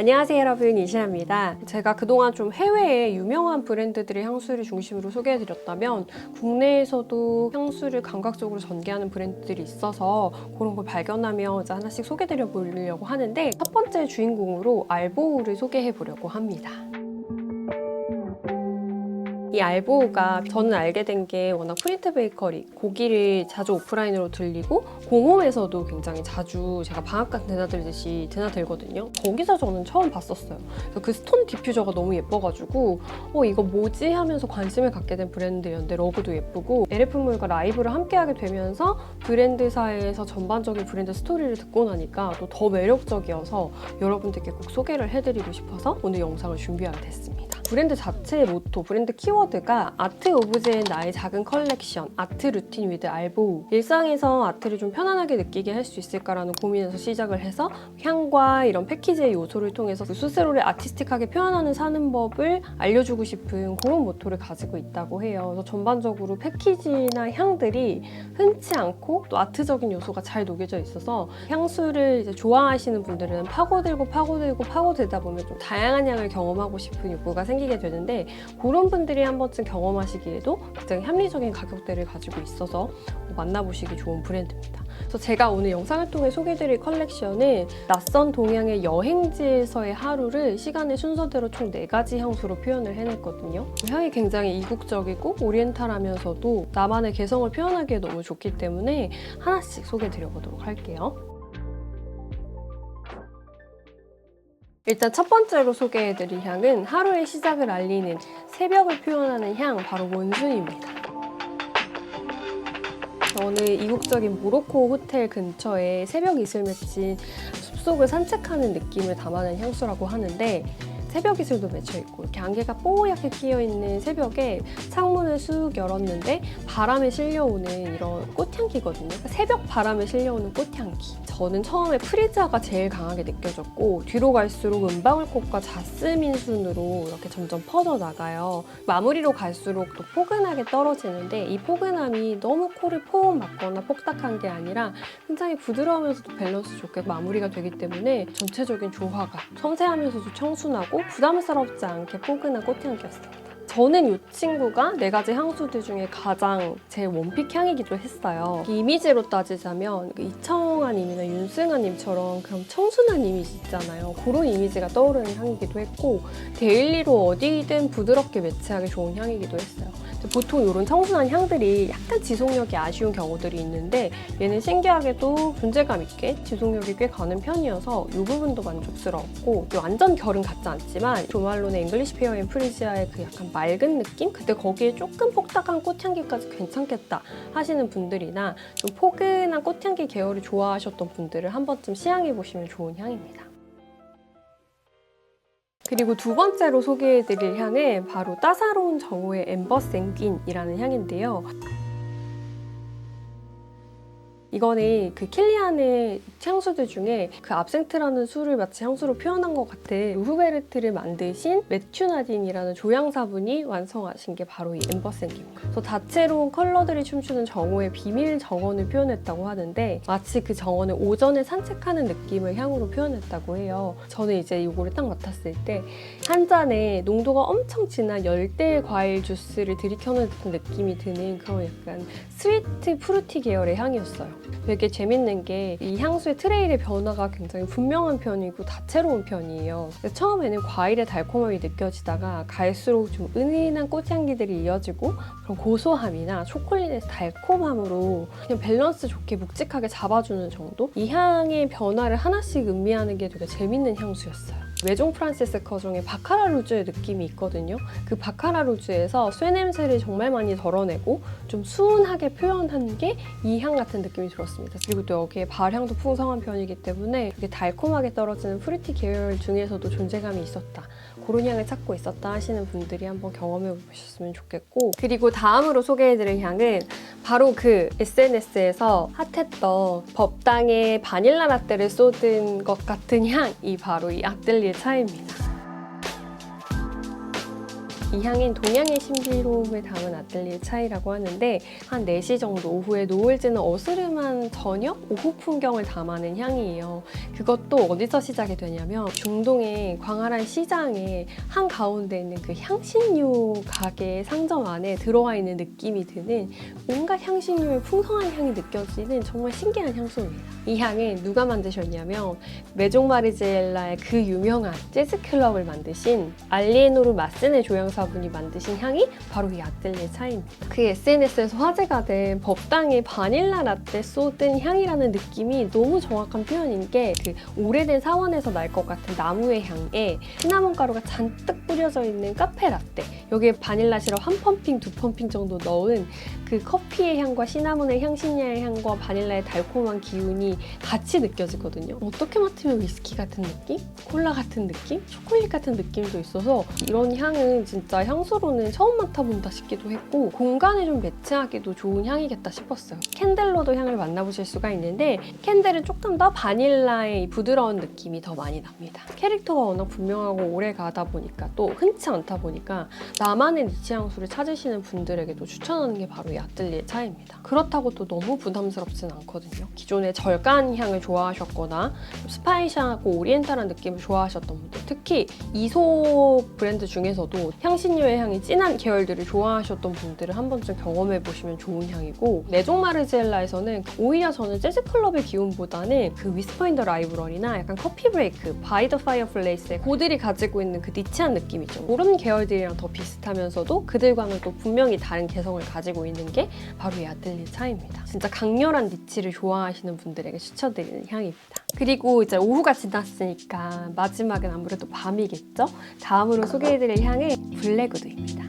안녕하세요 여러분, 이시아입니다. 제가 그동안 좀 해외의 유명한 브랜드들의 향수를 중심으로 소개해드렸다면 국내에서도 향수를 감각적으로 전개하는 브랜드들이 있어서 그런 걸 발견하며 이제 하나씩 소개해드려 보려고 하는데, 첫 번째 주인공으로 알보우를 소개해보려고 합니다. 이 알보우가 저는 알게 된 게 워낙 프린트 베이커리, 고기를 자주 오프라인으로 들리고 공홈에서도 굉장히 자주 제가 방앗간 드나들듯이 드나들거든요. 거기서 저는 처음 봤었어요. 그래서 그 스톤 디퓨저가 너무 예뻐가지고 이거 뭐지? 하면서 관심을 갖게 된 브랜드였는데, 러그도 예쁘고 LF몰과 라이브를 함께하게 되면서 브랜드사에서 전반적인 브랜드 스토리를 듣고 나니까 또 더 매력적이어서 여러분들께 꼭 소개를 해드리고 싶어서 오늘 영상을 준비하게 됐습니다. 브랜드 자체의 모토, 브랜드 키워드가 아트 오브제의 나의 작은 컬렉션, 아트 루틴 위드 알보우. 일상에서 아트를 좀 편안하게 느끼게 할 수 있을까라는 고민에서 시작을 해서 향과 이런 패키지의 요소를 통해서 스스로를 아티스틱하게 표현하는 사는 법을 알려주고 싶은 그런 모토를 가지고 있다고 해요. 그래서 전반적으로 패키지나 향들이 흔치 않고 또 아트적인 요소가 잘 녹여져 있어서 향수를 이제 좋아하시는 분들은 파고들다 보면 좀 다양한 향을 경험하고 싶은 욕구가 생기게 되는데, 그런 분들이 한 번쯤 경험하시기에도 굉장히 합리적인 가격대를 가지고 있어서 만나보시기 좋은 브랜드입니다. 그래서 제가 오늘 영상을 통해 소개해드릴 컬렉션은 낯선 동양의 여행지에서의 하루를 시간의 순서대로 총 4가지 향수로 표현을 해냈거든요. 향이 굉장히 이국적이고 오리엔탈하면서도 나만의 개성을 표현하기에 너무 좋기 때문에 하나씩 소개해드려보도록 할게요. 일단 첫 번째로 소개해드릴 향은 하루의 시작을 알리는, 새벽을 표현하는 향, 바로 몬순입니다. 저는 이국적인 모로코 호텔 근처에 새벽 이슬 맺힌 숲속을 산책하는 느낌을 담아낸 향수라고 하는데, 새벽 이슬도 맺혀있고 이렇게 안개가 뽀얗게 끼어있는 새벽에 창문을 쑥 열었는데 바람에 실려오는 이런 꽃향기거든요. 새벽 바람에 실려오는 꽃향기. 저는 처음에 프리지아가 제일 강하게 느껴졌고, 뒤로 갈수록 은방울꽃과 자스민 순으로 이렇게 점점 퍼져나가요. 마무리로 갈수록 또 포근하게 떨어지는데, 이 포근함이 너무 코를 포옹 맞거나 폭닥한 게 아니라 굉장히 부드러우면서도 밸런스 좋게 마무리가 되기 때문에 전체적인 조화가 섬세하면서도 청순하고 부담스럽지 않게 포근한 꽃향기였습니다. 저는 이 친구가 4가지 향수들 중에 가장 제 원픽 향이기도 했어요. 이미지로 따지자면 이청아님이나 윤승아님처럼 그런 청순한 이미지 있잖아요. 그런 이미지가 떠오르는 향이기도 했고, 데일리로 어디든 부드럽게 매치하기 좋은 향이기도 했어요. 보통 이런 청순한 향들이 약간 지속력이 아쉬운 경우들이 있는데, 얘는 신기하게도 존재감 있게 지속력이 꽤 가는 편이어서 이 부분도 만족스러웠고, 완전 결은 같지 않지만 조말론의 잉글리시 페어 앤 프리지아의 그 약간 맑은 느낌? 근데 거기에 조금 폭닥한 꽃향기까지 괜찮겠다 하시는 분들이나 좀 포근한 꽃향기 계열을 좋아하셨던 분들을 한 번쯤 시향해보시면 좋은 향입니다. 그리고 두 번째로 소개해드릴 향은 바로 따사로운 정오의 엠버 생귄이라는 향인데요. 이거는 그 킬리안의 향수들 중에 그 압생트라는 술을 마치 향수로 표현한 것 같은 루후베르트를 만드신 매튜 나딘이라는 조향사분이 완성하신 게 바로 이 엠버 생귄입니다. 그래서 다채로운 컬러들이 춤추는 정오의 비밀 정원을 표현했다고 하는데, 마치 그 정원을 오전에 산책하는 느낌을 향으로 표현했다고 해요. 저는 이제 이거를 딱 맡았을 때 한 잔에 농도가 엄청 진한 열대 과일 주스를 들이켜는 듯한 느낌이 드는 그런 약간 스위트 프루티 계열의 향이었어요. 되게 재밌는 게 이 향수의 트레일의 변화가 굉장히 분명한 편이고 다채로운 편이에요. 처음에는 과일의 달콤함이 느껴지다가 갈수록 좀 은은한 꽃향기들이 이어지고, 그런 고소함이나 초콜릿의 달콤함으로 그냥 밸런스 좋게 묵직하게 잡아주는 정도? 이 향의 변화를 하나씩 음미하는 게 되게 재밌는 향수였어요. 메종 프란시스 커종의 바카라 루즈의 느낌이 있거든요. 그 바카라 루즈에서 쇠 냄새를 정말 많이 덜어내고 좀 수은하게 표현한 게 이 향 같은 느낌이 들었습니다. 그리고 또 여기에 발향도 풍성한 편이기 때문에 되게 달콤하게 떨어지는 프루티 계열 중에서도 존재감이 있었다, 그런 향을 찾고 있었다 하시는 분들이 한번 경험해 보셨으면 좋겠고, 그리고 다음으로 소개해드릴 향은 바로 그 SNS에서 핫했던 법당에 바닐라 라떼를 쏟은 것 같은 향이 바로 이 아뜰리에 차입니다. 이 향은 동양의 신비로움을 담은 아틀리에 차이라고 하는데 한 4시 정도 오후에 노을 지는 어스름한 저녁, 오후 풍경을 담아낸 향이에요. 그것도 어디서 시작이 되냐면 중동의 광활한 시장의 한가운데 있는 그 향신료 가게 상점 안에 들어와 있는 느낌이 드는 온갖 향신료의 풍성한 향이 느껴지는 정말 신기한 향수입니다. 이 향은 누가 만드셨냐면 메종 마르지엘라의 그 유명한 재즈 클럽을 만드신 알리에노르 마스네 조향사분이 만드신 향이 바로 이 아틀리에 차이입니다. 그 SNS에서 화제가 된 법당의 바닐라 라떼 쏟은 향이라는 느낌이 너무 정확한 표현인 게 그 오래된 사원에서 날 것 같은 나무의 향에 시나몬 가루가 잔뜩 뿌려져 있는 카페 라떼, 여기에 바닐라 시럽 한 펌핑, 두 펌핑 정도 넣은 그 커피의 향과 시나몬의 향신료의 향과 바닐라의 달콤한 기운이 같이 느껴지거든요. 어떻게 맡으면 위스키 같은 느낌? 콜라 같은 느낌? 초콜릿 같은 느낌도 있어서 이런 향은 진짜 향수로는 처음 맡아본다 싶기도 했고 공간에 좀 매치하기도 좋은 향이겠다 싶었어요. 캔들로도 향을 만나보실 수가 있는데 캔들은 조금 더 바닐라의 부드러운 느낌이 더 많이 납니다. 캐릭터가 워낙 분명하고 오래 가다 보니까 또 흔치 않다 보니까 나만의 니치 향수를 찾으시는 분들에게도 추천하는 게 바로 이 아틀리에 차이입니다. 그렇다고 또 너무 부담스럽진 않거든요. 기존에 절간 향을 좋아하셨거나 스파이시하고 오리엔탈한 느낌을 좋아하셨던 분들, 특히 이소 브랜드 중에서도 향신료의 향이 진한 계열들을 좋아하셨던 분들은 한 번쯤 경험해보시면 좋은 향이고, 메종 마르지엘라에서는 오히려 저는 재즈클럽의 기운보다는 그 위스퍼 인 더 라이브러리나 약간 커피 브레이크, 바이 더 파이어플레이스의 고들이 가지고 있는 그 니치한 느낌 있죠. 그런 계열들이랑 더 비슷하면서도 그들과는 또 분명히 다른 개성을 가지고 있는 게 바로 이 아틀리에 차이입니다. 진짜 강렬한 니치를 좋아하시는 분들에게 추천드리는 향입니다. 그리고 이제 오후가 지났으니까 마지막은 아무래도 밤이겠죠? 다음으로 소개해드릴 향은 블랙우드입니다.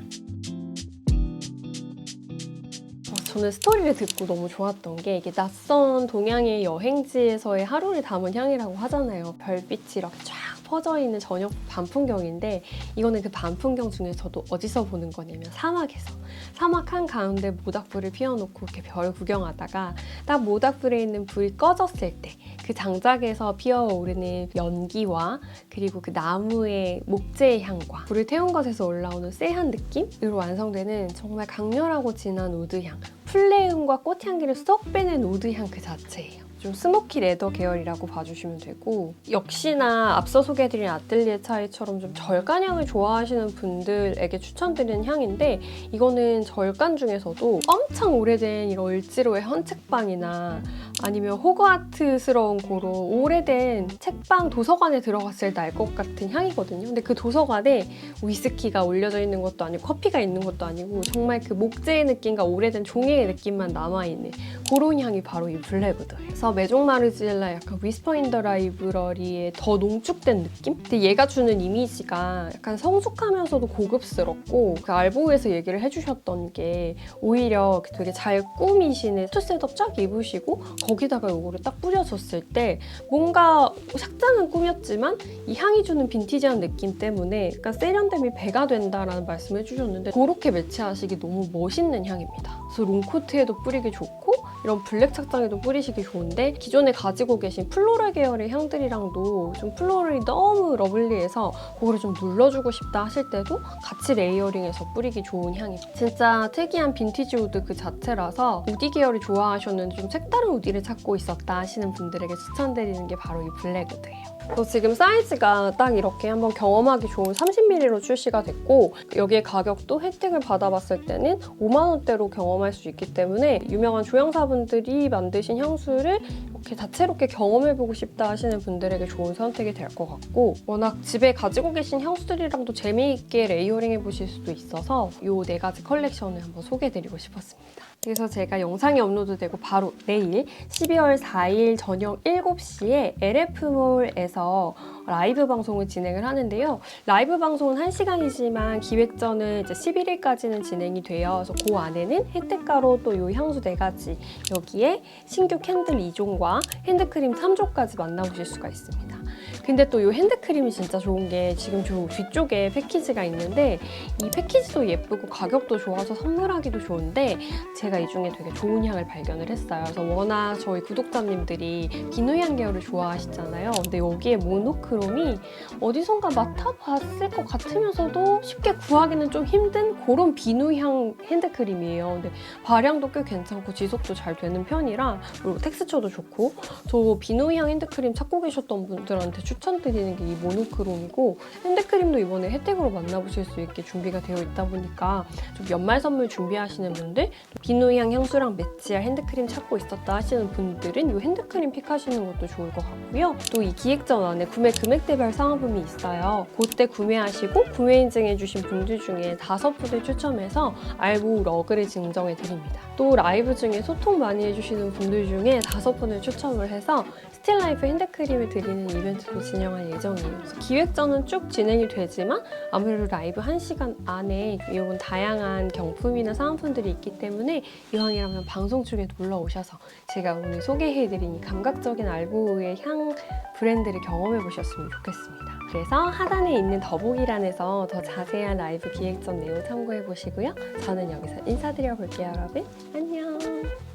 저는 스토리를 듣고 너무 좋았던 게 이게 낯선 동양의 여행지에서의 하루를 담은 향이라고 하잖아요. 별빛이 이렇게 쫙 퍼져있는 저녁 밤 풍경인데 이거는 그 밤 풍경 중에서도 어디서 보는 거냐면 사막에서. 사막 한가운데 모닥불을 피워놓고 이렇게 별 구경하다가 딱 모닥불에 있는 불이 꺼졌을 때 그 장작에서 피어오르는 연기와 그리고 그 나무의 목재의 향과 불을 태운 것에서 올라오는 쎄한 느낌으로 완성되는 정말 강렬하고 진한 우드향, 플레음과 꽃향기를 쏙 빼낸 우드향 그 자체예요. 좀 스모키 레더 계열이라고 봐주시면 되고, 역시나 앞서 소개해드린 아틀리에 차이처럼 좀 절간향을 좋아하시는 분들에게 추천드리는 향인데 이거는 절간 중에서도 엄청 오래된 이런 을지로의 헌책방이나 아니면 호그와트스러운 그런 오래된 책방 도서관에 들어갔을 날 것 같은 향이거든요. 근데 그 도서관에 위스키가 올려져 있는 것도 아니고 커피가 있는 것도 아니고 정말 그 목재의 느낌과 오래된 종이의 느낌만 남아있는 그런 향이 바로 이 블랙우드예요. 그래서 메종 마르지엘라 약간 위스퍼 인 더 라이브러리의 더 농축된 느낌? 근데 얘가 주는 이미지가 약간 성숙하면서도 고급스럽고, 그 알보에서 얘기를 해주셨던 게 오히려 되게 잘 꾸미시는 수트 셋업 쫙 입으시고 거기다가 이거를 딱 뿌려줬을 때 뭔가 삭장은 꾸몄지만 이 향이 주는 빈티지한 느낌 때문에 약간 세련됨이 배가 된다라는 말씀을 해주셨는데 그렇게 매치하시기 너무 멋있는 향입니다. 그래서 롱코트에도 뿌리기 좋고 이런 블랙 착장에도 뿌리시기 좋은데 기존에 가지고 계신 플로럴 계열의 향들이랑도 좀 플로럴이 너무 러블리해서 그거를 좀 눌러주고 싶다 하실 때도 같이 레이어링해서 뿌리기 좋은 향입니다. 진짜 특이한 빈티지 우드 그 자체라서 우디 계열을 좋아하셨는데 좀 색다른 우디를 찾고 있었다 하시는 분들에게 추천드리는 게 바로 이 블랙우드예요. 지금 사이즈가 딱 이렇게 한번 경험하기 좋은 30ml로 출시가 됐고 여기에 가격도 혜택을 받아봤을 때는 5만 원대로 경험할 수 있기 때문에 유명한 조향사분들이 만드신 향수를 이렇게 다채롭게 경험해보고 싶다 하시는 분들에게 좋은 선택이 될 것 같고, 워낙 집에 가지고 계신 향수들이랑도 재미있게 레이어링 해보실 수도 있어서 이 4가지 컬렉션을 한번 소개해드리고 싶었습니다. 그래서 제가 영상이 업로드되고 바로 내일 12월 4일 저녁 7시에 LF몰에서 라이브 방송을 진행을 하는데요. 라이브 방송은 1시간이지만 기획전은 이제 11일까지는 진행이 돼요. 그래서 그 안에는 혜택가로 또 이 향수 4가지, 여기에 신규 캔들 2종과 핸드크림 3종까지 만나보실 수가 있습니다. 근데 또 이 핸드크림이 진짜 좋은 게 지금 저 뒤쪽에 패키지가 있는데 이 패키지도 예쁘고 가격도 좋아서 선물하기도 좋은데 제가 이 중에 되게 좋은 향을 발견을 했어요. 그래서 워낙 저희 구독자님들이 비누향 계열을 좋아하시잖아요. 근데 여기에 모노크롬이 어디선가 맡아봤을 것 같으면서도 쉽게 구하기는 좀 힘든 그런 비누향 핸드크림이에요. 근데 발향도 꽤 괜찮고 지속도 잘 되는 편이라 그리고 텍스처도 좋고 저 비누향 핸드크림 찾고 계셨던 분들한테 추천드리는 게 이 모노크롬이고 핸드크림도 이번에 혜택으로 만나보실 수 있게 준비가 되어 있다 보니까 좀 연말 선물 준비하시는 분들 비누향 향수랑 매치할 핸드크림 찾고 있었다 하시는 분들은 이 핸드크림 픽하시는 것도 좋을 것 같고요. 또 이 기획전 안에 구매 금액대별 상한품이 있어요. 그때 구매하시고 구매 인증해주신 분들 중에 5분을 추첨해서 알보 러그를 증정해 드립니다. 또 라이브 중에 소통 많이 해주시는 분들 중에 5분을 추첨을 해서 스틸라이프 핸드크림을 드리는 이벤트도 진행할 예정이에요. 그래서 기획전은 쭉 진행이 되지만 아무래도 라이브 1시간 안에 이런 다양한 경품이나 상품들이 있기 때문에 이왕이라면 방송 중에 놀러 오셔서 제가 오늘 소개해드린 이 감각적인 알보의 향 브랜드를 경험해 보셨으면 좋겠습니다. 그래서 하단에 있는 더보기란에서 더 자세한 라이브 기획전 내용 참고해 보시고요. 저는 여기서 인사드려 볼게요, 여러분. 안녕!